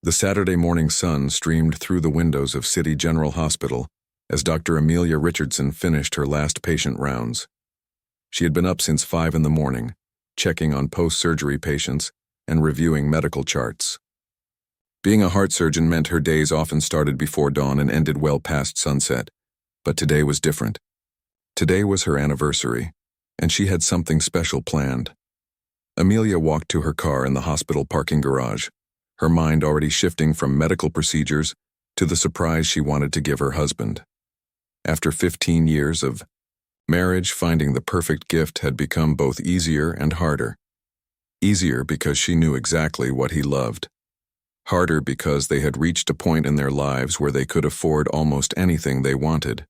The Saturday morning sun streamed through the windows of City General Hospital as Dr. Amelia Richardson finished her last patient rounds. She had been up since 5 in the morning, checking on post-surgery patients and reviewing medical charts. Being a heart surgeon meant her days often started before dawn and ended well past sunset, but today was different. Today was her anniversary, and she had something special planned. Amelia walked to her car in the hospital parking garage, her mind already shifting from medical procedures to the surprise she wanted to give her husband. After 15 years of marriage, finding the perfect gift had become both easier and harder. Easier because she knew exactly what he loved. Harder because they had reached a point in their lives where they could afford almost anything they wanted.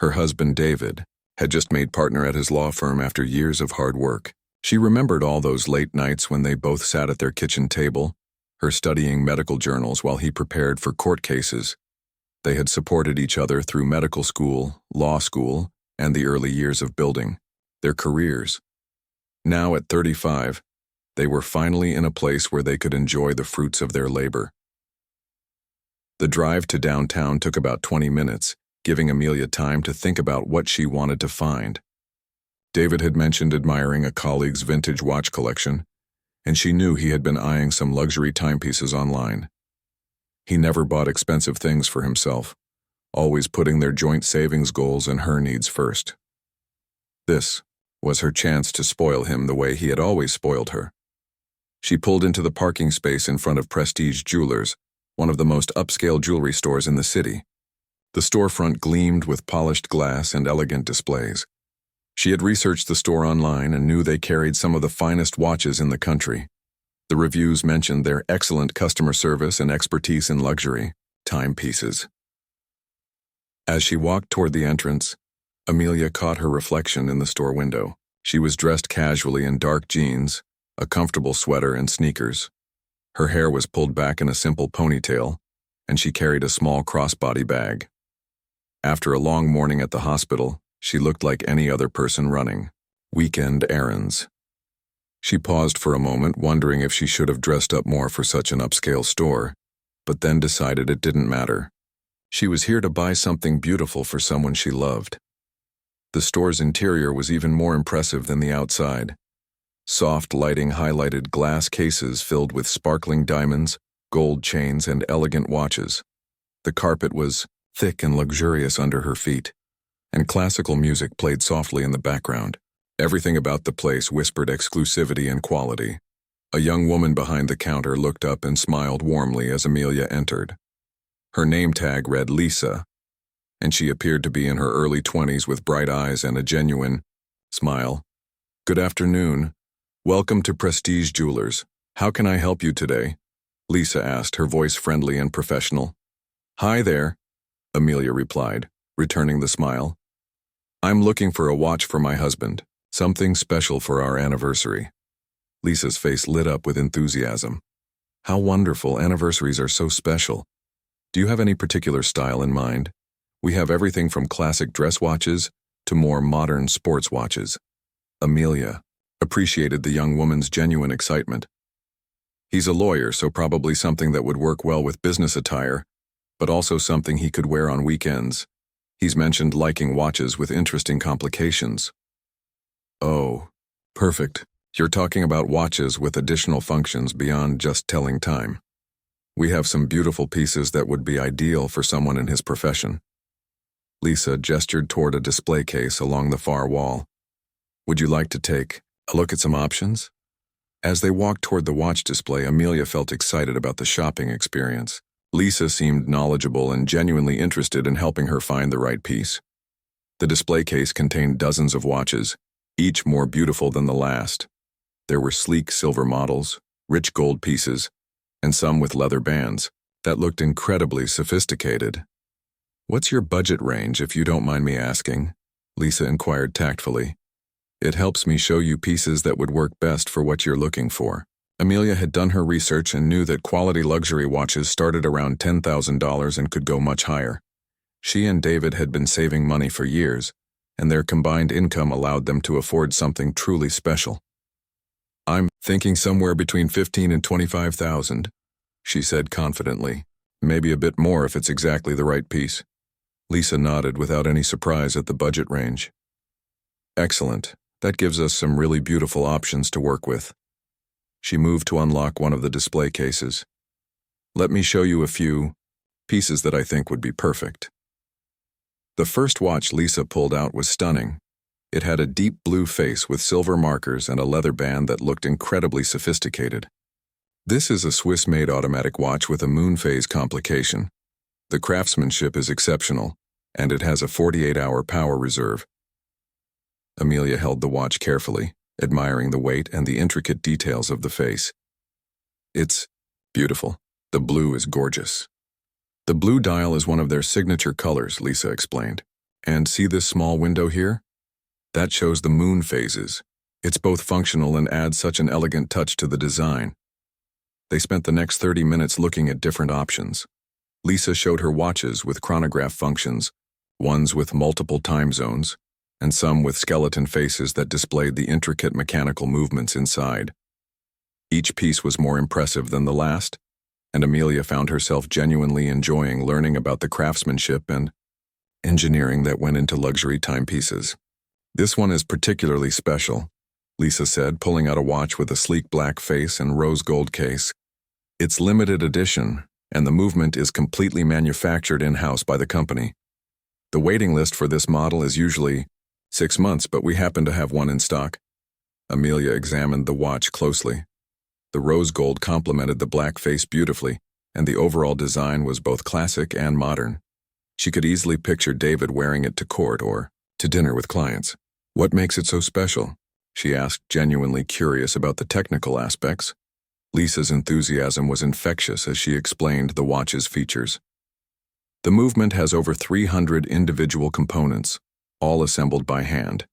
Her husband, David, had just made partner at his law firm after years of hard work. She remembered all those late nights when they both sat at their kitchen table, her studying medical journals while he prepared for court cases. They had supported each other through medical school, law school, and the early years of building their careers. Now at 35, they were finally in a place where they could enjoy the fruits of their labor. The drive to downtown took about 20 minutes, giving Amelia time to think about what she wanted to find. David had mentioned admiring a colleague's vintage watch collection, and she knew he had been eyeing some luxury timepieces online. He never bought expensive things for himself, always putting their joint savings goals and her needs first. This was her chance to spoil him the way he had always spoiled her. She pulled into the parking space in front of Prestige Jewelers, one of the most upscale jewelry stores in the city. The storefront gleamed with polished glass and elegant displays. She had researched the store online and knew they carried some of the finest watches in the country. The reviews mentioned their excellent customer service and expertise in luxury timepieces. As she walked toward the entrance, Amelia caught her reflection in the store window. She was dressed casually in dark jeans, a comfortable sweater, and sneakers. Her hair was pulled back in a simple ponytail, and she carried a small crossbody bag. After a long morning at the hospital, she looked like any other person running weekend errands. She paused for a moment, wondering if she should have dressed up more for such an upscale store, but then decided it didn't matter. She was here to buy something beautiful for someone she loved. The store's interior was even more impressive than the outside. Soft lighting highlighted glass cases filled with sparkling diamonds, gold chains, and elegant watches. The carpet was thick and luxurious under her feet, and classical music played softly in the background. Everything about the place whispered exclusivity and quality. A young woman behind the counter looked up and smiled warmly as Amelia entered. Her name tag read Lisa, and she appeared to be in her early 20s with bright eyes and a genuine smile. "Good afternoon. Welcome to Prestige Jewelers. How can I help you today?" Lisa asked, her voice friendly and professional. "Hi there," Amelia replied, returning the smile. "I'm looking for a watch for my husband, something special for our anniversary." Lisa's face lit up with enthusiasm. "How wonderful, anniversaries are so special. Do you have any particular style in mind? We have everything from classic dress watches to more modern sports watches." Amelia appreciated the young woman's genuine excitement. "He's a lawyer, so probably something that would work well with business attire, but also something he could wear on weekends. He's mentioned liking watches with interesting complications." "Oh, perfect. You're talking about watches with additional functions beyond just telling time. We have some beautiful pieces that would be ideal for someone in his profession." Lisa gestured toward a display case along the far wall. "Would you like to take a look at some options?" As they walked toward the watch display, Amelia felt excited about the shopping experience. Lisa seemed knowledgeable and genuinely interested in helping her find the right piece. The display case contained dozens of watches, each more beautiful than the last. There were sleek silver models, rich gold pieces, and some with leather bands that looked incredibly sophisticated. "What's your budget range, if you don't mind me asking?" Lisa inquired tactfully. "It helps me show you pieces that would work best for what you're looking for." Amelia had done her research and knew that quality luxury watches started around $10,000 and could go much higher. She and David had been saving money for years, and their combined income allowed them to afford something truly special. "I'm thinking somewhere between $15,000 and $25,000. she said confidently. Maybe a bit more if it's exactly the right piece. Lisa nodded without any surprise at the budget range. Excellent. That gives us some really beautiful options to work with. She moved to unlock one of the display cases. Let me show you a few pieces that I think would be perfect. The first watch Lisa pulled out was stunning. It had a deep blue face with silver markers and a leather band that looked incredibly sophisticated. This is a Swiss-made automatic watch with a moon phase complication. The craftsmanship is exceptional, and it has a 48-hour power reserve. Amelia held the watch carefully, admiring the weight and the intricate details of the face. It's beautiful. The blue is gorgeous. The blue dial is one of their signature colors, Lisa explained. And see this small window here? That shows the moon phases. It's both functional and adds such an elegant touch to the design. They spent the next 30 minutes looking at different options. Lisa showed her watches with chronograph functions, ones with multiple time zones, and some with skeleton faces that displayed the intricate mechanical movements inside. Each piece was more impressive than the last, and Amelia found herself genuinely enjoying learning about the craftsmanship and engineering that went into luxury timepieces. This one is particularly special, Lisa said, pulling out a watch with a sleek black face and rose gold case. It's limited edition, and the movement is completely manufactured in-house by the company. The waiting list for this model is usually 6 months, but we happen to have one in stock. Amelia examined the watch closely. The rose gold complemented the black face beautifully, and the overall design was both classic and modern. She could easily picture David wearing it to court or to dinner with clients. What makes it so special? She asked, genuinely curious about the technical aspects. Lisa's enthusiasm was infectious as she explained the watch's features. The movement has over 300 individual components, all assembled by hand.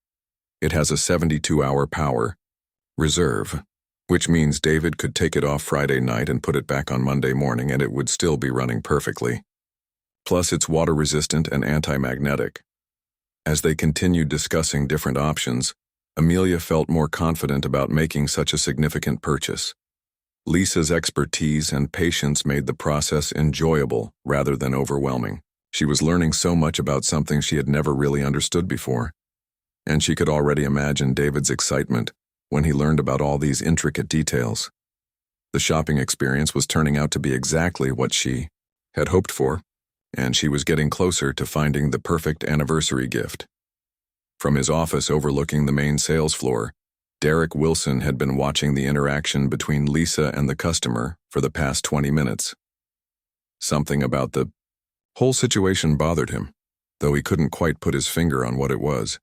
It has a 72-hour power reserve, which means David could take it off Friday night and put it back on Monday morning and it would still be running perfectly. Plus, it's water-resistant and anti-magnetic. As they continued discussing different options, Amelia felt more confident about making such a significant purchase. Lisa's expertise and patience made the process enjoyable rather than overwhelming. She was learning so much about something she had never really understood before, and she could already imagine David's excitement when he learned about all these intricate details. The shopping experience was turning out to be exactly what she had hoped for, and she was getting closer to finding the perfect anniversary gift. From his office overlooking the main sales floor, Derek Wilson had been watching the interaction between Lisa and the customer for the past 20 minutes. Something about the whole situation bothered him, though he couldn't quite put his finger on what it was.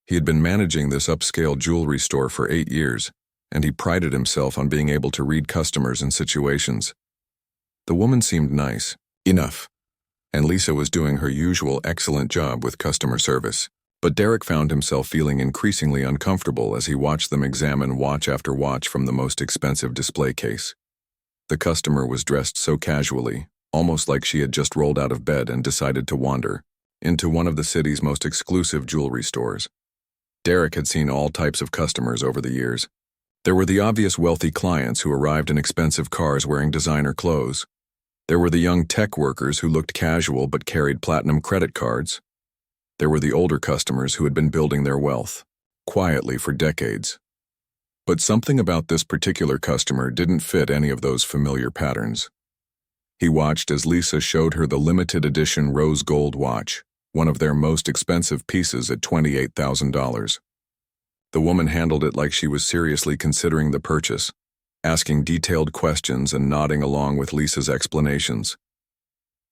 He had been managing this upscale jewelry store for 8 years, and he prided himself on being able to read customers and situations. The woman seemed nice enough, and Lisa was doing her usual excellent job with customer service. But Derek found himself feeling increasingly uncomfortable as he watched them examine watch after watch from the most expensive display case. The customer was dressed so casually, almost like she had just rolled out of bed and decided to wander into one of the city's most exclusive jewelry stores. Derek had seen all types of customers over the years. There were the obvious wealthy clients who arrived in expensive cars wearing designer clothes. There were the young tech workers who looked casual but carried platinum credit cards. There were the older customers who had been building their wealth quietly for decades. But something about this particular customer didn't fit any of those familiar patterns. He watched as Lisa showed her the limited edition rose gold watch, one of their most expensive pieces at $28,000. The woman handled it like she was seriously considering the purchase, asking detailed questions and nodding along with Lisa's explanations.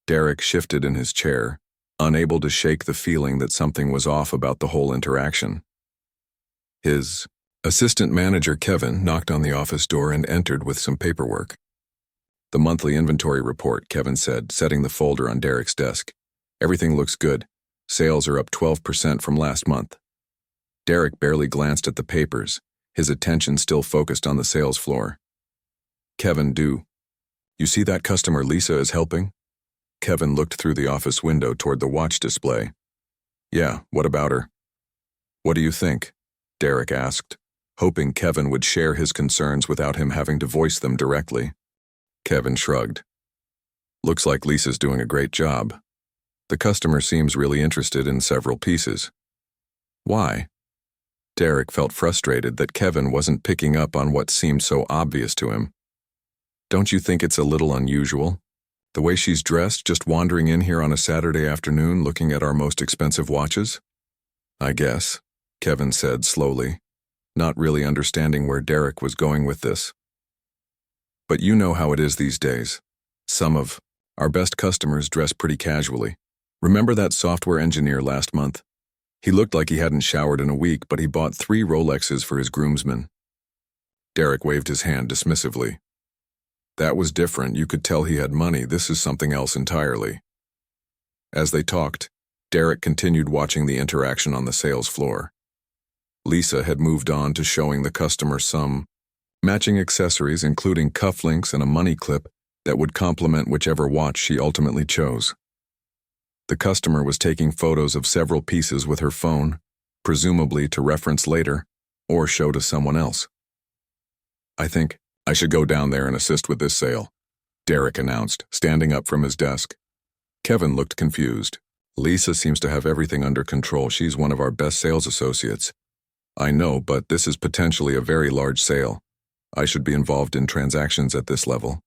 Derek shifted in his chair, unable to shake the feeling that something was off about the whole interaction. His assistant manager, Kevin, knocked on the office door and entered with some paperwork. The monthly inventory report, Kevin said, setting the folder on Derek's desk. Everything looks good. Sales are up 12% from last month. Derek barely glanced at the papers, his attention still focused on the sales floor. Kevin, you see that customer Lisa is helping? Kevin looked through the office window toward the watch display. Yeah, what about her? What do you think? Derek asked, hoping Kevin would share his concerns without him having to voice them directly. Kevin shrugged. Looks like Lisa's doing a great job. The customer seems really interested in several pieces. Why? Derek felt frustrated that Kevin wasn't picking up on what seemed so obvious to him. Don't you think it's a little unusual? The way she's dressed, just wandering in here on a Saturday afternoon looking at our most expensive watches? I guess, Kevin said slowly, not really understanding where Derek was going with this. But you know how it is these days. Some of our best customers dress pretty casually. Remember that software engineer last month? He looked like he hadn't showered in a week, but he bought 3 Rolexes for his groomsmen. Derek waved his hand dismissively. That was different. You could tell he had money. This is something else entirely. As they talked, Derek continued watching the interaction on the sales floor. Lisa had moved on to showing the customer some matching accessories, including cufflinks and a money clip that would complement whichever watch she ultimately chose. The customer was taking photos of several pieces with her phone, presumably to reference later or show to someone else. I think I should go down there and assist with this sale, Derek announced, standing up from his desk. Kevin looked confused. Lisa seems to have everything under control. She's one of our best sales associates. I know, but this is potentially a very large sale. I should be involved in transactions at this level.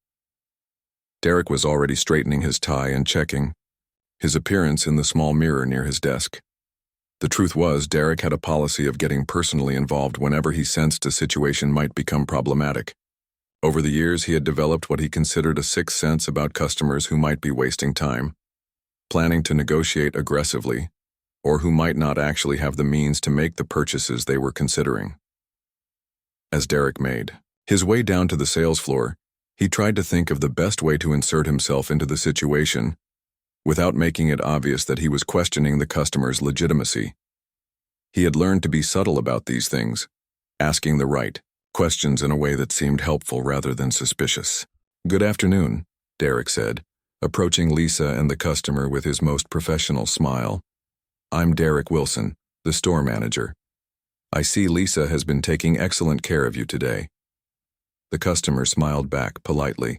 Derek was already straightening his tie and checking his appearance in the small mirror near his desk. The truth was, Derek had a policy of getting personally involved whenever he sensed a situation might become problematic. Over the years, he had developed what he considered a sixth sense about customers who might be wasting time, planning to negotiate aggressively, or who might not actually have the means to make the purchases they were considering. As Derek made his way down to the sales floor, he tried to think of the best way to insert himself into the situation without making it obvious that he was questioning the customer's legitimacy. He had learned to be subtle about these things, asking the right questions in a way that seemed helpful rather than suspicious. Good afternoon, Derek said, approaching Lisa and the customer with his most professional smile. I'm Derek Wilson, the store manager. I see Lisa has been taking excellent care of you today. The customer smiled back politely.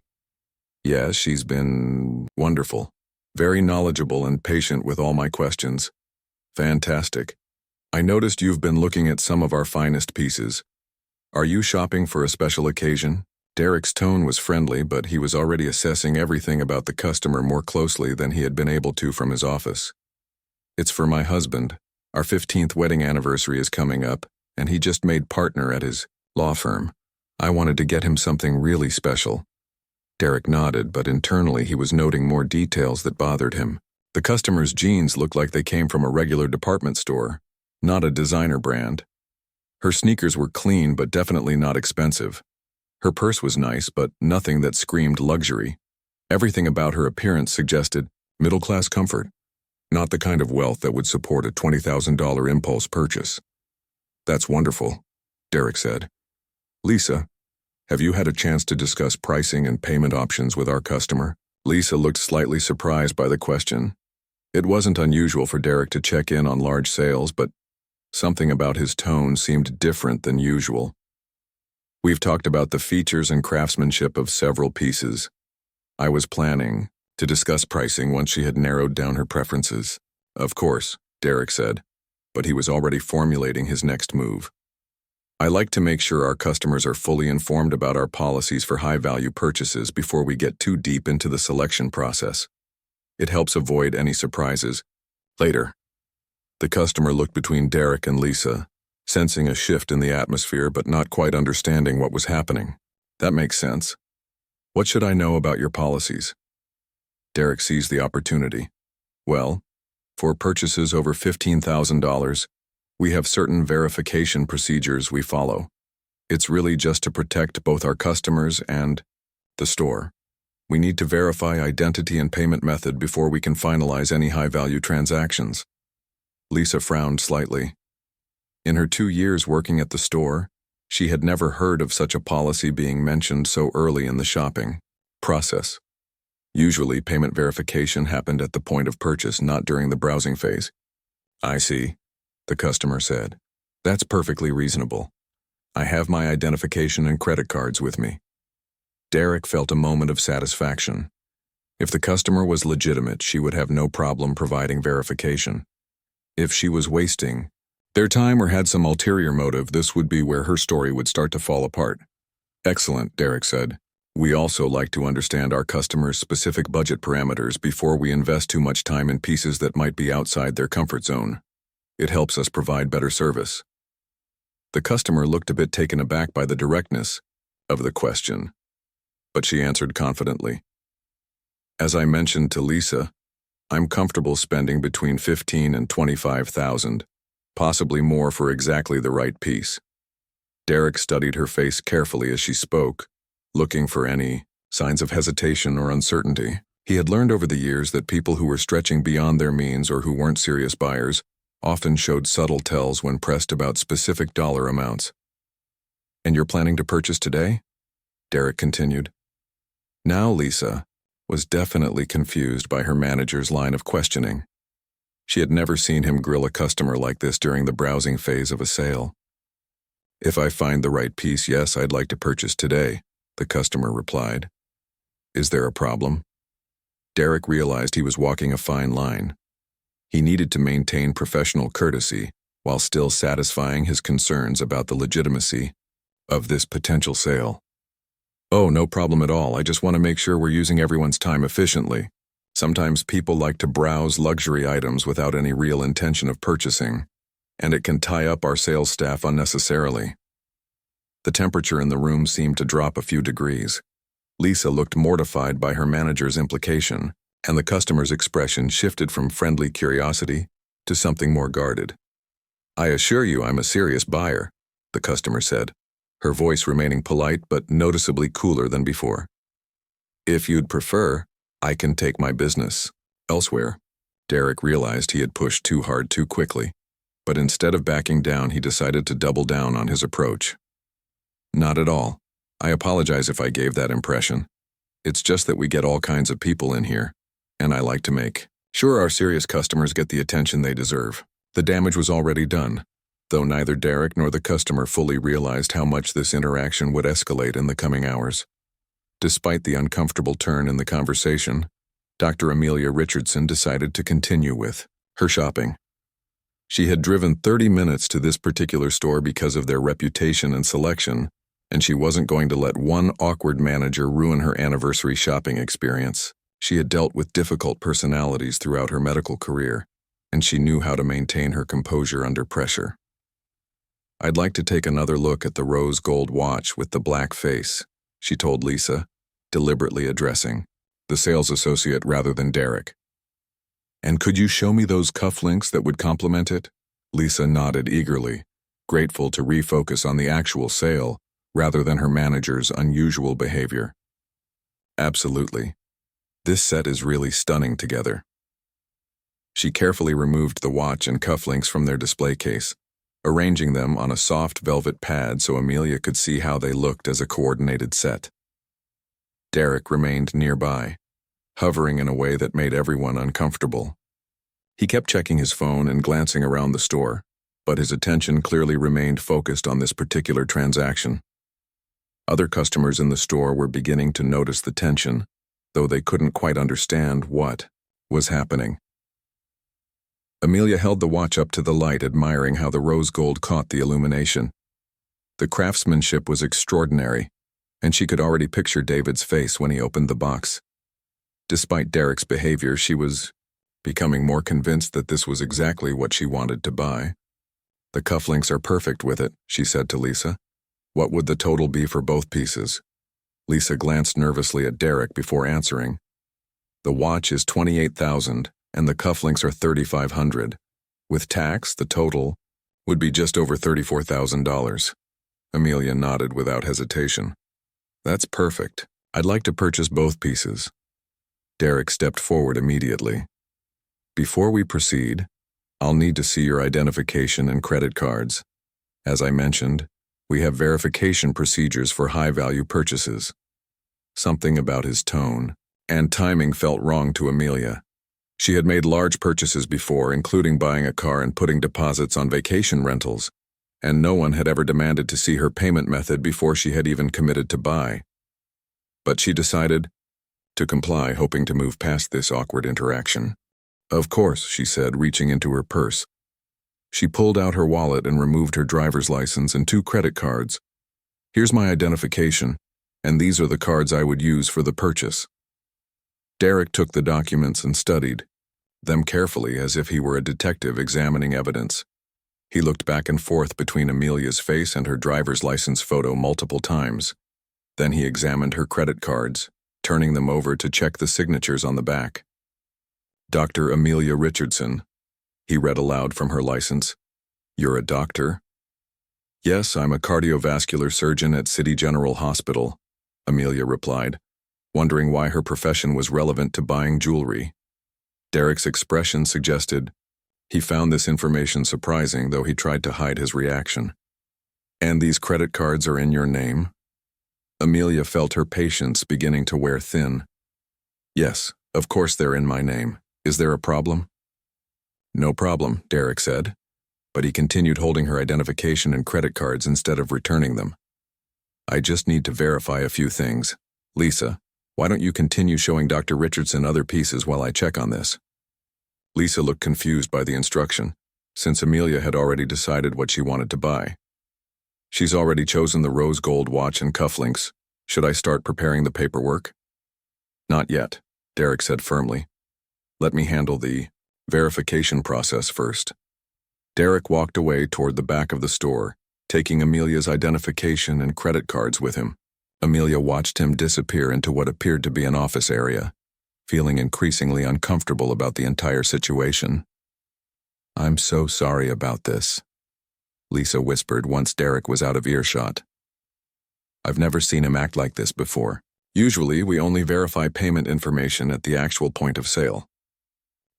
Yes, she's been wonderful. Very knowledgeable and patient with all my questions. Fantastic. I noticed you've been looking at some of our finest pieces. Are you shopping for a special occasion? Derek's tone was friendly, but he was already assessing everything about the customer more closely than he had been able to from his office. It's for my husband. Our 15th wedding anniversary is coming up, and he just made partner at his law firm. I wanted to get him something really special. Derek nodded, but internally he was noting more details that bothered him. The customer's jeans looked like they came from a regular department store, not a designer brand. Her sneakers were clean but definitely not expensive. Her purse was nice, but nothing that screamed luxury. Everything about her appearance suggested middle-class comfort, not the kind of wealth that would support a $20,000 impulse purchase. That's wonderful, Derek said. Lisa, have you had a chance to discuss pricing and payment options with our customer? Lisa looked slightly surprised by the question. It wasn't unusual for Derek to check in on large sales, but something about his tone seemed different than usual. We've talked about the features and craftsmanship of several pieces. I was planning to discuss pricing once she had narrowed down her preferences. Of course, Derek said, but he was already formulating his next move. I like to make sure our customers are fully informed about our policies for high-value purchases before we get too deep into the selection process. It helps avoid any surprises later. The customer looked between Derek and Lisa, sensing a shift in the atmosphere but not quite understanding what was happening. That makes sense. What should I know about your policies? Derek seized the opportunity. Well, for purchases over $15,000, we have certain verification procedures we follow. It's really just to protect both our customers and the store. We need to verify identity and payment method before we can finalize any high-value transactions. Lisa frowned slightly. In her 2 years working at the store, she had never heard of such a policy being mentioned so early in the shopping process. Usually, payment verification happened at the point of purchase, not during the browsing phase. I see, the customer said. That's perfectly reasonable. I have my identification and credit cards with me. Derek felt a moment of satisfaction. If the customer was legitimate, she would have no problem providing verification. If she was wasting their time or had some ulterior motive, this would be where her story would start to fall apart. Excellent, Derek said. We also like to understand our customers' specific budget parameters before we invest too much time in pieces that might be outside their comfort zone. It helps us provide better service. The customer looked a bit taken aback by the directness of the question, but she answered confidently. As I mentioned to Lisa, I'm comfortable spending between $15,000 and $25,000, possibly more for exactly the right piece. Derek studied her face carefully as she spoke, looking for any signs of hesitation or uncertainty. He had learned over the years that people who were stretching beyond their means or who weren't serious buyers often showed subtle tells when pressed about specific dollar amounts. And you're planning to purchase today? Derek continued. Now Lisa was definitely confused by her manager's line of questioning. She had never seen him grill a customer like this during the browsing phase of a sale. If I find the right piece, yes, I'd like to purchase today, the customer replied. Is there a problem? Derek realized he was walking a fine line. He needed to maintain professional courtesy while still satisfying his concerns about the legitimacy of this potential sale. Oh, no problem at all. I just want to make sure we're using everyone's time efficiently. Sometimes people like to browse luxury items without any real intention of purchasing, and it can tie up our sales staff unnecessarily. The temperature in the room seemed to drop a few degrees. Lisa looked mortified by her manager's implication, and the customer's expression shifted from friendly curiosity to something more guarded. I assure you I'm a serious buyer, the customer said, her voice remaining polite but noticeably cooler than before. If you'd prefer, I can take my business elsewhere. Derek realized he had pushed too hard too quickly, but instead of backing down, he decided to double down on his approach. Not at all. I apologize if I gave that impression. It's just that we get all kinds of people in here, and I like to make sure our serious customers get the attention they deserve. The damage was already done, though neither Derek nor the customer fully realized how much this interaction would escalate in the coming hours. Despite the uncomfortable turn in the conversation, Dr. Amelia Richardson decided to continue with her shopping. She had driven 30 minutes to this particular store because of their reputation and selection, and she wasn't going to let one awkward manager ruin her anniversary shopping experience. She had dealt with difficult personalities throughout her medical career, and she knew how to maintain her composure under pressure. I'd like to take another look at the rose gold watch with the black face, she told Lisa, deliberately addressing the sales associate rather than Derek. And could you show me those cufflinks that would complement it? Lisa nodded eagerly, grateful to refocus on the actual sale rather than her manager's unusual behavior. Absolutely. This set is really stunning together. She carefully removed the watch and cufflinks from their display case, arranging them on a soft velvet pad so Amelia could see how they looked as a coordinated set. Derek remained nearby, hovering in a way that made everyone uncomfortable. He kept checking his phone and glancing around the store, but his attention clearly remained focused on this particular transaction. Other customers in the store were beginning to notice the tension, though they couldn't quite understand what was happening. Amelia held the watch up to the light, admiring how the rose gold caught the illumination. The craftsmanship was extraordinary, and she could already picture David's face when he opened the box. Despite Derek's behavior, she was becoming more convinced that this was exactly what she wanted to buy. The cufflinks are perfect with it, she said to Lisa. What would the total be for both pieces? Lisa glanced nervously at Derek before answering. The watch is $28,000 and the cufflinks are $3,500. With tax, the total would be just over $34,000. Amelia nodded without hesitation. That's perfect. I'd like to purchase both pieces. Derek stepped forward immediately. Before we proceed, I'll need to see your identification and credit cards. As I mentioned, we have verification procedures for high-value purchases. Something about his tone and timing felt wrong to Amelia. She had made large purchases before, including buying a car and putting deposits on vacation rentals, and no one had ever demanded to see her payment method before she had even committed to buy. but she decided to comply, hoping to move past this awkward interaction. "Of course," she said, reaching into her purse. She pulled out her wallet and removed her driver's license and 2 credit cards. "Here's my identification, and these are the cards I would use for the purchase." Derek took the documents and studied them carefully as if he were a detective examining evidence. He looked back and forth between Amelia's face and her driver's license photo multiple times. Then he examined her credit cards, turning them over to check the signatures on the back. "Dr. Amelia Richardson," he read aloud from her license. "You're a doctor?" "Yes, I'm a cardiovascular surgeon at City General Hospital," Amelia replied, wondering why her profession was relevant to buying jewelry. Derek's expression suggested he found this information surprising, though he tried to hide his reaction. "And these credit cards are in your name?" Amelia felt her patience beginning to wear thin. "Yes, of course they're in my name. Is there a problem?" "No problem," Derek said, but he continued holding her identification and credit cards instead of returning them. "I just need to verify a few things. Lisa, why don't you continue showing Dr. Richardson other pieces while I check on this?" Lisa looked confused by the instruction, since Amelia had already decided what she wanted to buy. "She's already chosen the rose gold watch and cufflinks. Should I start preparing the paperwork?" "Not yet," Derek said firmly. "Let me handle the verification process first." Derek walked away toward the back of the store, taking Amelia's identification and credit cards with him. Amelia watched him disappear into what appeared to be an office area, feeling increasingly uncomfortable about the entire situation. "I'm so sorry about this," Lisa whispered once Derek was out of earshot. "I've never seen him act like this before. Usually, we only verify payment information at the actual point of sale."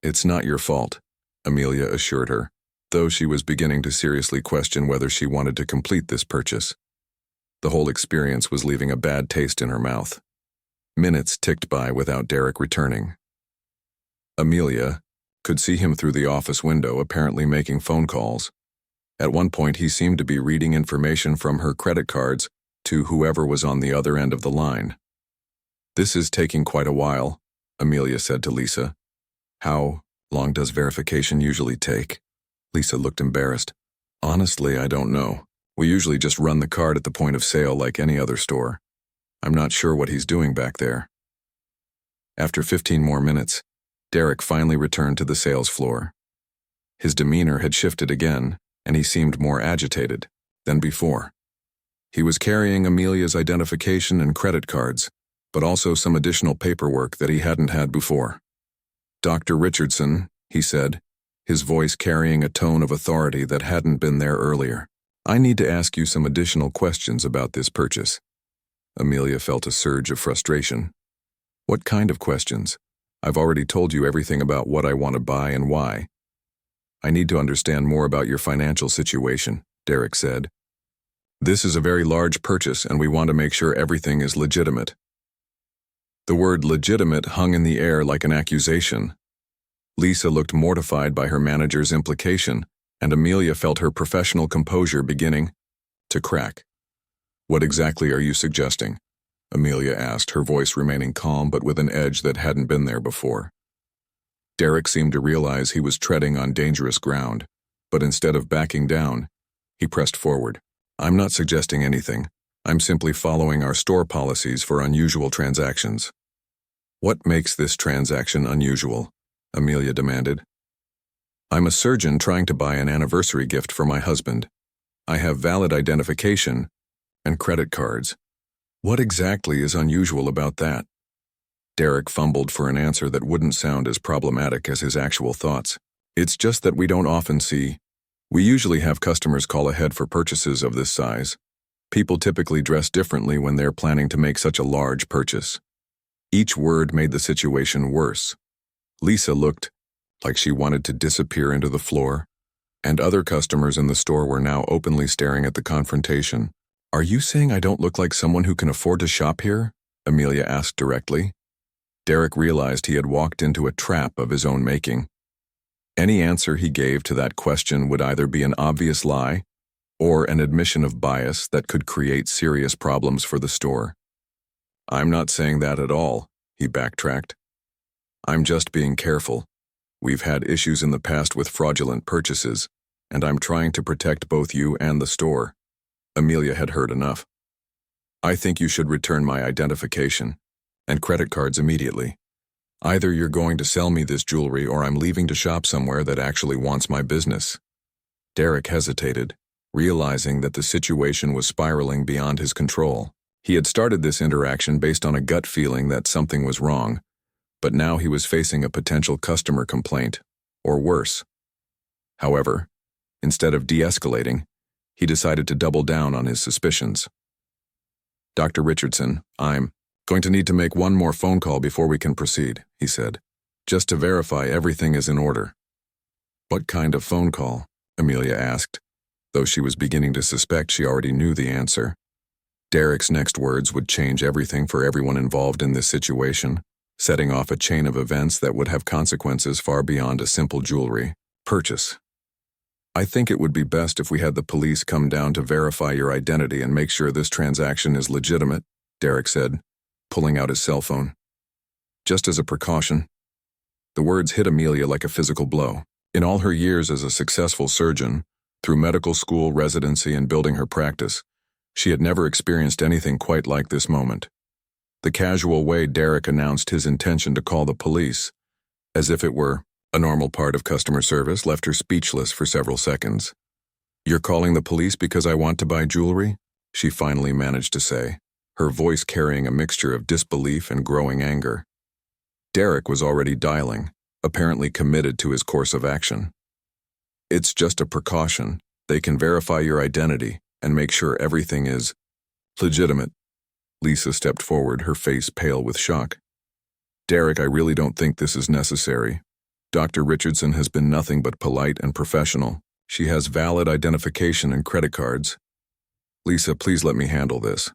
"It's not your fault," Amelia assured her, though she was beginning to seriously question whether she wanted to complete this purchase. The whole experience was leaving a bad taste in her mouth. Minutes ticked by without Derek returning. Amelia could see him through the office window, apparently making phone calls. At one point, he seemed to be reading information from her credit cards to whoever was on the other end of the line. "This is taking quite a while," Amelia said to Lisa. "How long does verification usually take?" Lisa looked embarrassed. "Honestly, I don't know. We usually just run the card at the point of sale like any other store. I'm not sure what he's doing back there." After 15 more minutes, Derek finally returned to the sales floor. His demeanor had shifted again, and he seemed more agitated than before. He was carrying Amelia's identification and credit cards, but also some additional paperwork that he hadn't had before. "Dr. Richardson," he said, his voice carrying a tone of authority that hadn't been there earlier. "I need to ask you some additional questions about this purchase." Amelia felt a surge of frustration. "What kind of questions? I've already told you everything about what I want to buy and why." "I need to understand more about your financial situation," Derek said. "This is a very large purchase, and we want to make sure everything is legitimate." The word legitimate hung in the air like an accusation. Lisa looked mortified by her manager's implication, and Amelia felt her professional composure beginning to crack. "What exactly are you suggesting?" Amelia asked, her voice remaining calm but with an edge that hadn't been there before. Derek seemed to realize he was treading on dangerous ground, but instead of backing down, he pressed forward. "I'm not suggesting anything. I'm simply following our store policies for unusual transactions." "What makes this transaction unusual?" Amelia demanded. "I'm a surgeon trying to buy an anniversary gift for my husband. I have valid identification and credit cards. What exactly is unusual about that?" Derek fumbled for an answer that wouldn't sound as problematic as his actual thoughts. "It's just that we don't often see. We usually have customers call ahead for purchases of this size. People typically dress differently when they're planning to make such a large purchase." Each word made the situation worse. Lisa looked like she wanted to disappear into the floor, and other customers in the store were now openly staring at the confrontation. "Are you saying I don't look like someone who can afford to shop here?" Amelia asked directly. Derek realized he had walked into a trap of his own making. Any answer he gave to that question would either be an obvious lie or an admission of bias that could create serious problems for the store. I'm not saying that at all, he backtracked. I'm just being careful. We've had issues in the past with fraudulent purchases, and I'm trying to protect both you and the store. Amelia had heard enough. I think you should return my identification and credit cards immediately. Either you're going to sell me this jewelry or I'm leaving to shop somewhere that actually wants my business. Derek hesitated, realizing that the situation was spiraling beyond his control. He had started this interaction based on a gut feeling that something was wrong, but now he was facing a potential customer complaint, or worse. However, instead of de-escalating, he decided to double down on his suspicions. Dr. Richardson, I'm going to need to make one more phone call before we can proceed, he said, just to verify everything is in order. What kind of phone call? Amelia asked, though she was beginning to suspect she already knew the answer. Derek's next words would change everything for everyone involved in this situation, setting off a chain of events that would have consequences far beyond a simple jewelry purchase. I think it would be best if we had the police come down to verify your identity and make sure this transaction is legitimate, Derek said, pulling out his cell phone. Just as a precaution. The words hit Amelia like a physical blow. In all her years as a successful surgeon, through medical school, residency, and building her practice, she had never experienced anything quite like this moment. The casual way Derek announced his intention to call the police, as if it were a normal part of customer service, left her speechless for several seconds. You're calling the police because I want to buy jewelry? She finally managed to say, her voice carrying a mixture of disbelief and growing anger. Derek was already dialing, apparently committed to his course of action. It's just a precaution. They can verify your identity and make sure everything is legitimate. Lisa stepped forward, her face pale with shock. Derek, I really don't think this is necessary. Dr. Richardson has been nothing but polite and professional. She has valid identification and credit cards. Lisa, please let me handle this,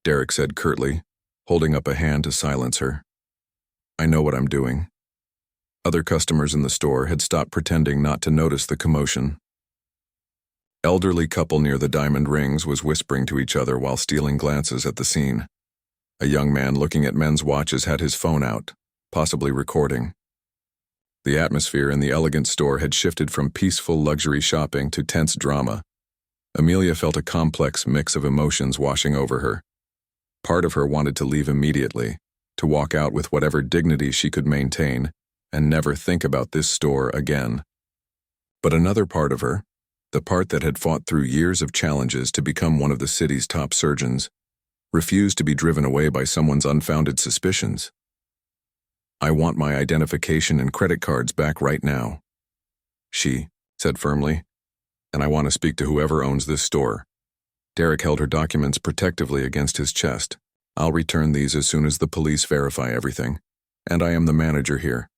Derek said curtly, holding up a hand to silence her. I know what I'm doing. Other customers in the store had stopped pretending not to notice the commotion. Elderly couple near the diamond rings was whispering to each other while stealing glances at the scene. A young man looking at men's watches had his phone out, possibly recording. The atmosphere in the elegant store had shifted from peaceful luxury shopping to tense drama. Amelia felt a complex mix of emotions washing over her. Part of her wanted to leave immediately, to walk out with whatever dignity she could maintain, and never think about this store again. But another part of her, the part that had fought through years of challenges to become one of the city's top surgeons, refused to be driven away by someone's unfounded suspicions. I want my identification and credit cards back right now, she said firmly, and I want to speak to whoever owns this store. Derek held her documents protectively against his chest. I'll return these as soon as the police verify everything, and I am the manager here.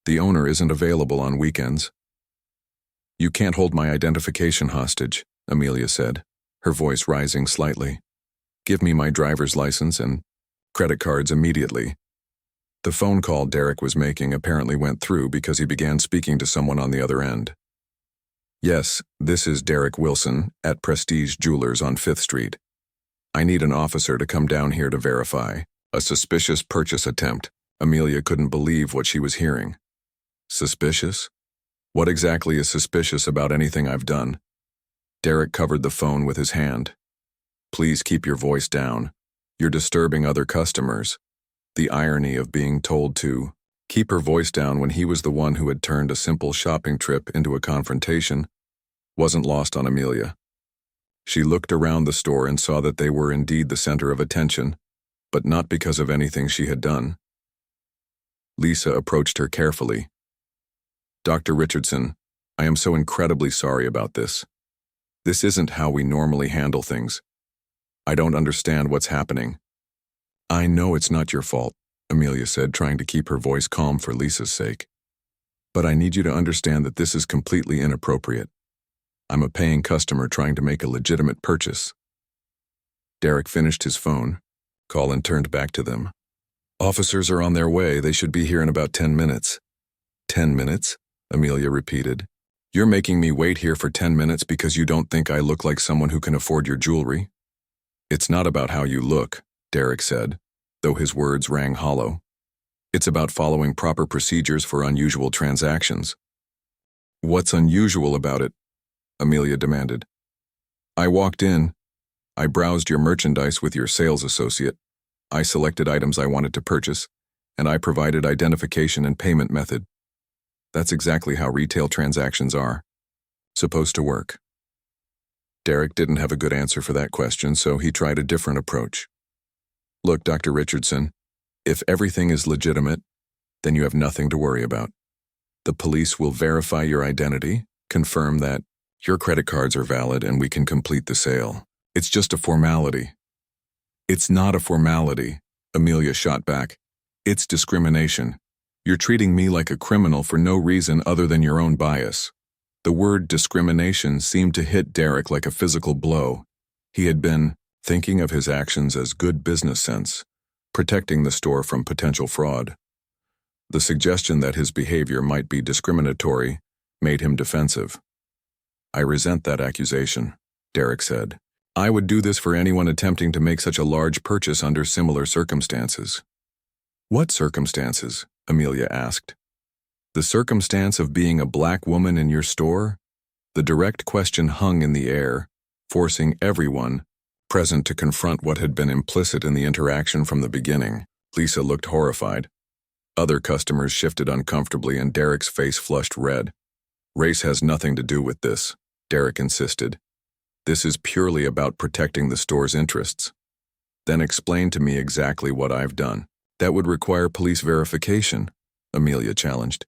The owner isn't available on weekends. You can't hold my identification hostage, Amelia said, her voice rising slightly. Give me my driver's license and credit cards immediately. The phone call Derek was making apparently went through because he began speaking to someone on the other end. Yes, this is Derek Wilson at Prestige Jewelers on 5th Street. I need an officer to come down here to verify a suspicious purchase attempt. Amelia couldn't believe what she was hearing. Suspicious? What exactly is suspicious about anything I've done? Derek covered the phone with his hand. Please keep your voice down. You're disturbing other customers. The irony of being told to keep her voice down when he was the one who had turned a simple shopping trip into a confrontation wasn't lost on Amelia. She looked around the store and saw that they were indeed the center of attention, but not because of anything she had done. Lisa approached her carefully. Dr. Richardson, I am so incredibly sorry about this. This isn't how we normally handle things. I don't understand what's happening. I know it's not your fault, Amelia said, trying to keep her voice calm for Lisa's sake. But I need you to understand that this is completely inappropriate. I'm a paying customer trying to make a legitimate purchase. Derek finished his phone call and turned back to them. Officers are on their way. They should be here in about 10 minutes. 10 minutes? Amelia repeated. You're making me wait here for 10 minutes because you don't think I look like someone who can afford your jewelry? It's not about how you look, Derek said, though his words rang hollow. It's about following proper procedures for unusual transactions. What's unusual about it? Amelia demanded. I walked in. I browsed your merchandise with your sales associate. I selected items I wanted to purchase, and I provided identification and payment method. That's exactly how retail transactions are supposed to work. Derek didn't have a good answer for that question, so he tried a different approach. Look, Dr. Richardson, if everything is legitimate, then you have nothing to worry about. The police will verify your identity, confirm that your credit cards are valid, and we can complete the sale. It's just a formality. It's not a formality, Amelia shot back. It's discrimination. You're treating me like a criminal for no reason other than your own bias. The word discrimination seemed to hit Derek like a physical blow. He had been thinking of his actions as good business sense, protecting the store from potential fraud. The suggestion that his behavior might be discriminatory made him defensive. I resent that accusation, Derek said. I would do this for anyone attempting to make such a large purchase under similar circumstances. What circumstances? Amelia asked. The circumstance of being a black woman in your store? The direct question hung in the air, forcing everyone present to confront what had been implicit in the interaction from the beginning. Lisa looked horrified. Other customers shifted uncomfortably and Derek's face flushed red. Race has nothing to do with this, Derek insisted. This is purely about protecting the store's interests. Then explain to me exactly what I've done. That would require police verification, Amelia challenged.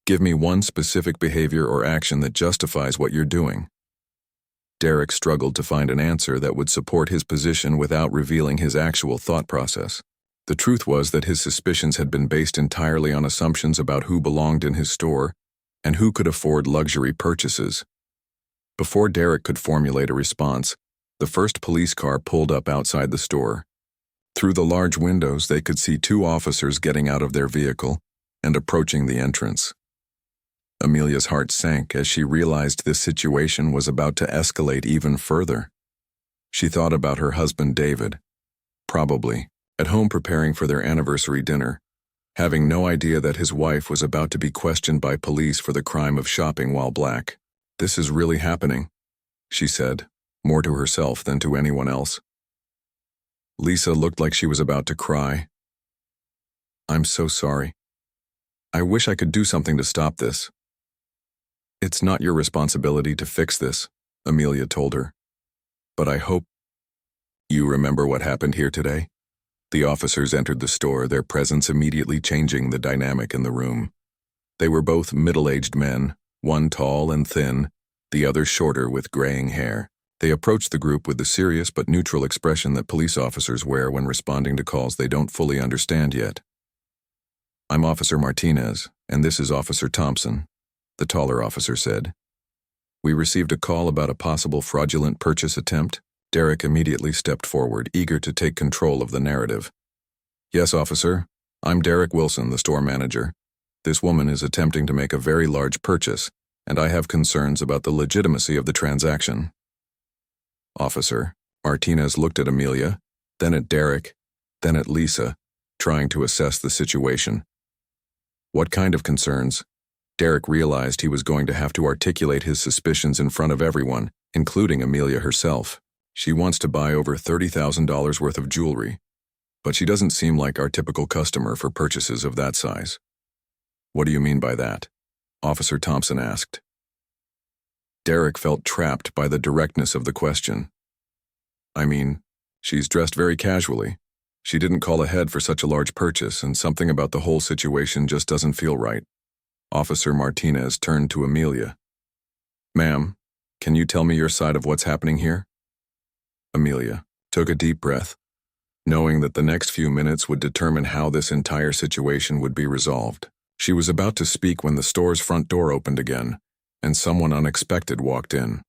Give me one specific behavior or action that justifies what you're doing. Derek struggled to find an answer that would support his position without revealing his actual thought process. The truth was that his suspicions had been based entirely on assumptions about who belonged in his store and who could afford luxury purchases. Before Derek could formulate a response, the first police car pulled up outside the store. Through the large windows, they could see two officers getting out of their vehicle and approaching the entrance. Amelia's heart sank as she realized this situation was about to escalate even further. She thought about her husband David, probably at home preparing for their anniversary dinner, having no idea that his wife was about to be questioned by police for the crime of shopping while black. This is really happening, she said, more to herself than to anyone else. Lisa looked like she was about to cry. I'm so sorry. I wish I could do something to stop this. It's not your responsibility to fix this, Amelia told her. But I hope you remember what happened here today. The officers entered the store, their presence immediately changing the dynamic in the room. They were both middle-aged men, one tall and thin, the other shorter with graying hair. They approached the group with the serious but neutral expression that police officers wear when responding to calls they don't fully understand yet. I'm Officer Martinez, and this is Officer Thompson, the taller officer said. We received a call about a possible fraudulent purchase attempt. Derek immediately stepped forward, eager to take control of the narrative. Yes, officer. I'm Derek Wilson, the store manager. This woman is attempting to make a very large purchase, and I have concerns about the legitimacy of the transaction. Officer, Martinez looked at Amelia, then at Derek, then at Lisa, trying to assess the situation. What kind of concerns? Derek realized he was going to have to articulate his suspicions in front of everyone, including Amelia herself. She wants to buy over $30,000 worth of jewelry, but she doesn't seem like our typical customer for purchases of that size. What do you mean by that? Officer Thompson asked. Derek felt trapped by the directness of the question. I mean, she's dressed very casually. She didn't call ahead for such a large purchase, and something about the whole situation just doesn't feel right. Officer Martinez turned to Amelia. Ma'am, can you tell me your side of what's happening here? Amelia took a deep breath, knowing that the next few minutes would determine how this entire situation would be resolved. She was about to speak when the store's front door opened again, and someone unexpected walked in.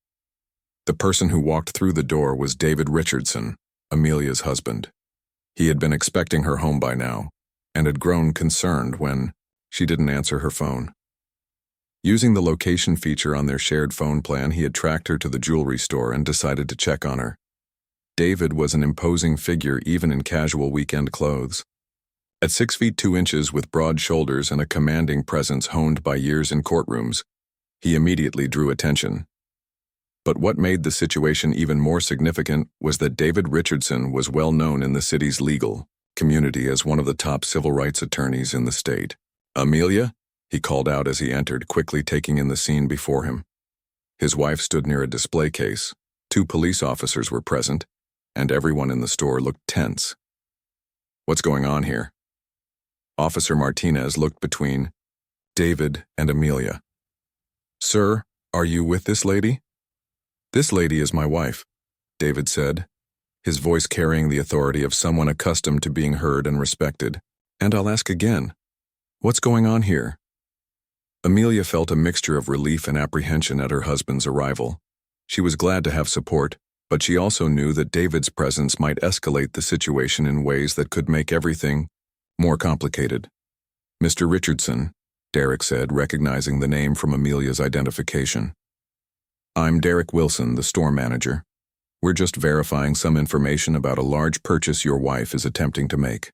The person who walked through the door was David Richardson, Amelia's husband. He had been expecting her home by now, and had grown concerned when she didn't answer her phone. Using the location feature on their shared phone plan, he had tracked her to the jewelry store and decided to check on her. David was an imposing figure even in casual weekend clothes. At 6 feet 2 inches with broad shoulders and a commanding presence honed by years in courtrooms, he immediately drew attention. But what made the situation even more significant was that David Richardson was well known in the city's legal community as one of the top civil rights attorneys in the state. "Amelia?" he called out as he entered, quickly taking in the scene before him. His wife stood near a display case, 2 police officers were present, and everyone in the store looked tense. "What's going on here?" Officer Martinez looked between David and Amelia. "Sir, are you with this lady?" "This lady is my wife," David said, his voice carrying the authority of someone accustomed to being heard and respected. "And I'll ask again, what's going on here?" Amelia felt a mixture of relief and apprehension at her husband's arrival. She was glad to have support, but she also knew that David's presence might escalate the situation in ways that could make everything more complicated. "Mr. Richardson," Derek said, recognizing the name from Amelia's identification. "I'm Derek Wilson, the store manager. We're just verifying some information about a large purchase your wife is attempting to make."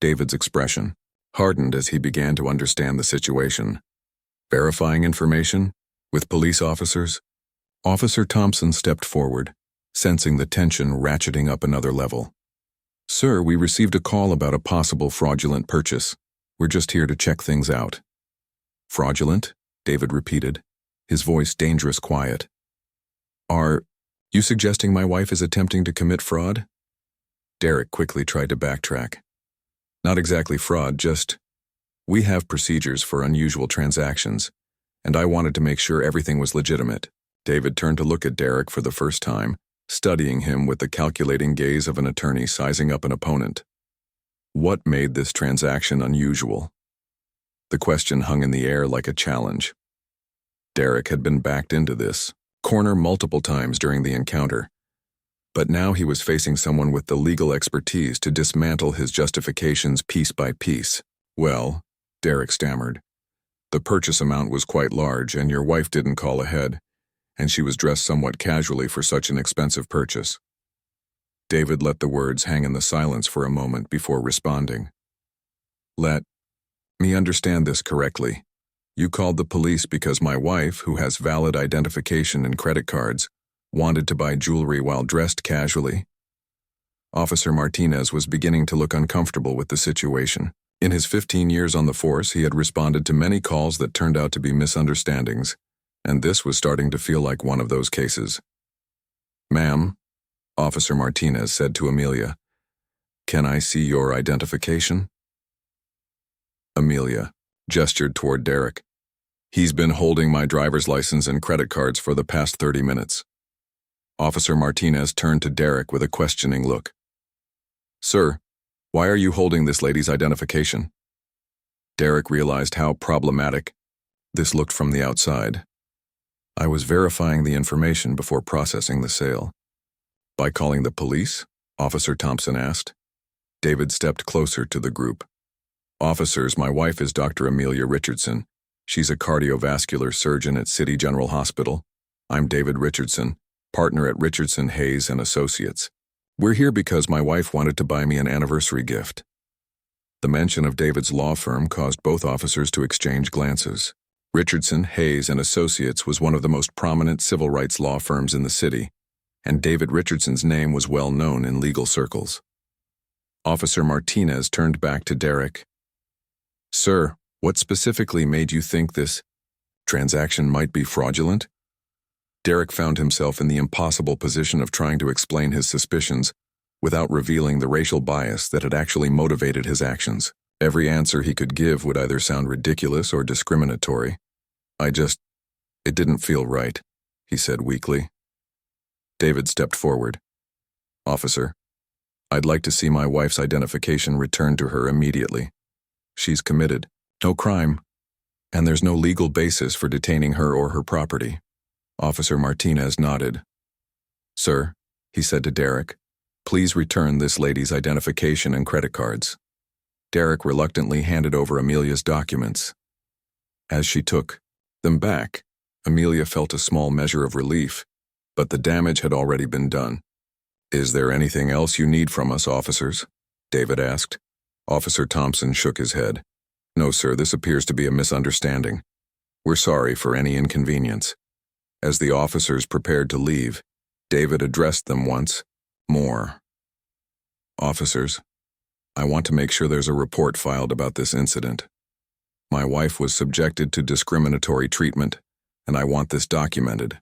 David's expression hardened as he began to understand the situation. Verifying information? With police officers? Officer Thompson stepped forward, sensing the tension ratcheting up another level. "Sir, we received a call about a possible fraudulent purchase. We're just here to check things out." "Fraudulent?" David repeated, his voice dangerous quiet. "Are you suggesting my wife is attempting to commit fraud?" Derek quickly tried to backtrack. "Not exactly fraud, just we have procedures for unusual transactions, and I wanted to make sure everything was legitimate." David turned to look at Derek for the first time, studying him with the calculating gaze of an attorney sizing up an opponent. What made this transaction unusual? The question hung in the air like a challenge. Derek had been backed into this corner multiple times during the encounter, but now he was facing someone with the legal expertise to dismantle his justifications piece by piece. "Well," Derek stammered, "the purchase amount was quite large, and your wife didn't call ahead, and she was dressed somewhat casually for such an expensive purchase." David let the words hang in the silence for a moment before responding. "Let me understand this correctly. You called the police because my wife, who has valid identification and credit cards, wanted to buy jewelry while dressed casually?" Officer Martinez was beginning to look uncomfortable with the situation. In his 15 years on the force, he had responded to many calls that turned out to be misunderstandings, and this was starting to feel like one of those cases. "Ma'am," Officer Martinez said to Amelia, "can I see your identification?" Amelia gestured toward Derek. "He's been holding my driver's license and credit cards for the past 30 minutes. Officer Martinez turned to Derek with a questioning look. "Sir, why are you holding this lady's identification?" Derek realized how problematic this looked from the outside. "I was verifying the information before processing the sale." "By calling the police?" Officer Thompson asked. David stepped closer to the group. "Officers, my wife is Dr. Amelia Richardson. She's a cardiovascular surgeon at City General Hospital. I'm David Richardson, partner at Richardson, Hayes & Associates. We're here because my wife wanted to buy me an anniversary gift." The mention of David's law firm caused both officers to exchange glances. Richardson, Hayes & Associates was one of the most prominent civil rights law firms in the city, and David Richardson's name was well known in legal circles. Officer Martinez turned back to Derek. "Sir, what specifically made you think this transaction might be fraudulent?" Derek found himself in the impossible position of trying to explain his suspicions without revealing the racial bias that had actually motivated his actions. Every answer he could give would either sound ridiculous or discriminatory. It didn't feel right," he said weakly. David stepped forward. "Officer, I'd like to see my wife's identification returned to her immediately. She's committed no crime, and there's no legal basis for detaining her or her property." Officer Martinez nodded. "Sir," he said to Derek, "please return this lady's identification and credit cards." Derek reluctantly handed over Amelia's documents. As she took them back, Amelia felt a small measure of relief, but the damage had already been done. "Is there anything else you need from us, officers?" David asked. Officer Thompson shook his head. "No, sir, this appears to be a misunderstanding. We're sorry for any inconvenience." As the officers prepared to leave, David addressed them once more. "Officers, I want to make sure there's a report filed about this incident. My wife was subjected to discriminatory treatment, and I want this documented."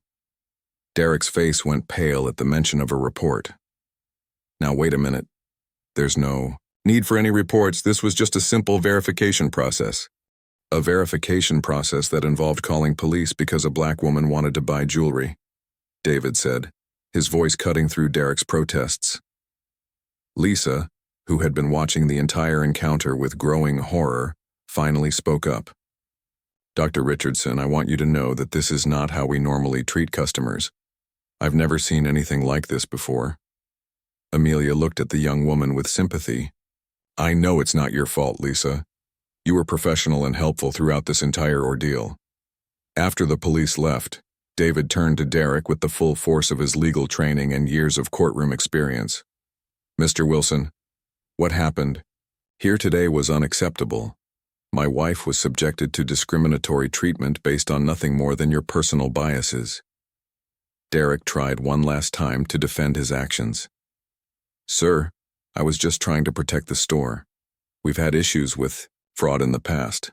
Derek's face went pale at the mention of a report. "Now wait a minute. There's no need for any reports. This was just a simple verification process." "A verification process that involved calling police because a black woman wanted to buy jewelry," David said, his voice cutting through Derek's protests. Lisa, who had been watching the entire encounter with growing horror, finally spoke up. "Dr. Richardson, I want you to know that this is not how we normally treat customers. I've never seen anything like this before." Amelia looked at the young woman with sympathy. "I know it's not your fault, Lisa. You were professional and helpful throughout this entire ordeal." After the police left, David turned to Derek with the full force of his legal training and years of courtroom experience. "Mr. Wilson, what happened here today was unacceptable. My wife was subjected to discriminatory treatment based on nothing more than your personal biases." Derek tried one last time to defend his actions. "Sir, I was just trying to protect the store. We've had issues with fraud in the past.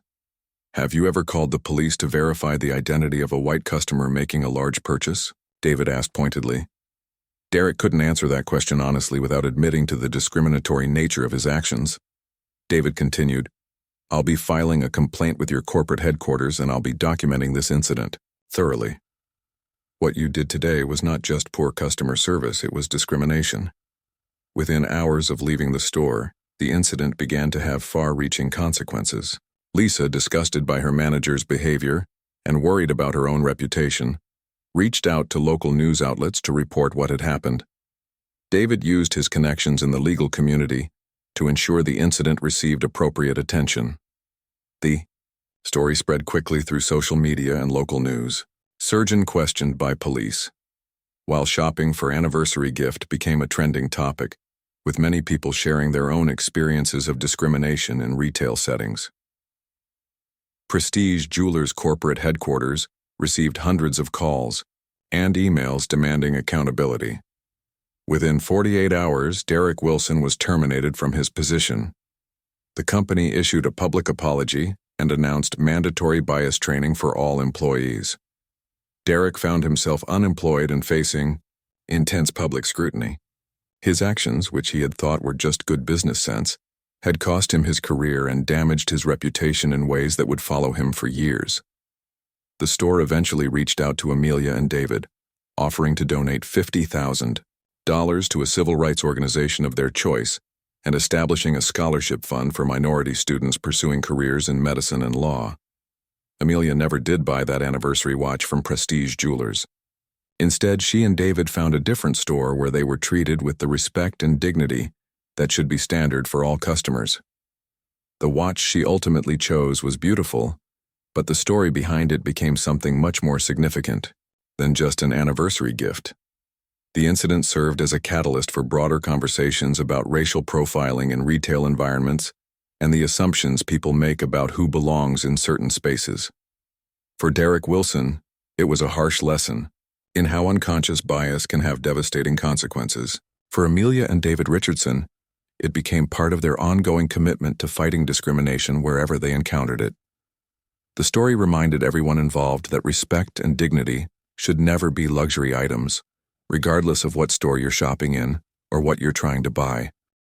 Have you ever called the police to verify the identity of a white customer making a large purchase?" David asked pointedly. Derek couldn't answer that question honestly without admitting to the discriminatory nature of his actions. David continued, "I'll be filing a complaint with your corporate headquarters and I'll be documenting this incident thoroughly. What you did today was not just poor customer service, it was discrimination." Within hours of leaving the store, the incident began to have far-reaching consequences. Lisa, disgusted by her manager's behavior and worried about her own reputation, reached out to local news outlets to report what had happened. David used his connections in the legal community to ensure the incident received appropriate attention. The story spread quickly through social media and local news. Surgeon questioned by police, while shopping for anniversary gift became a trending topic, with many people sharing their own experiences of discrimination in retail settings. Prestige Jewelers corporate headquarters received hundreds of calls and emails demanding accountability. Within 48 hours, Derek Wilson was terminated from his position. The company issued a public apology and announced mandatory bias training for all employees. Derek found himself unemployed and facing intense public scrutiny. His actions, which he had thought were just good business sense, had cost him his career and damaged his reputation in ways that would follow him for years. The store eventually reached out to Amelia and David, offering to donate $50,000 to a civil rights organization of their choice and establishing a scholarship fund for minority students pursuing careers in medicine and law. Amelia never did buy that anniversary watch from Prestige Jewelers. Instead, she and David found a different store where they were treated with the respect and dignity that should be standard for all customers. The watch she ultimately chose was beautiful, but the story behind it became something much more significant than just an anniversary gift. The incident served as a catalyst for broader conversations about racial profiling in retail environments and the assumptions people make about who belongs in certain spaces. For Derek Wilson, it was a harsh lesson in how unconscious bias can have devastating consequences. For Amelia and David Richardson, it became part of their ongoing commitment to fighting discrimination wherever they encountered it. The story reminded everyone involved that respect and dignity should never be luxury items, regardless of what store you're shopping in or what you're trying to buy.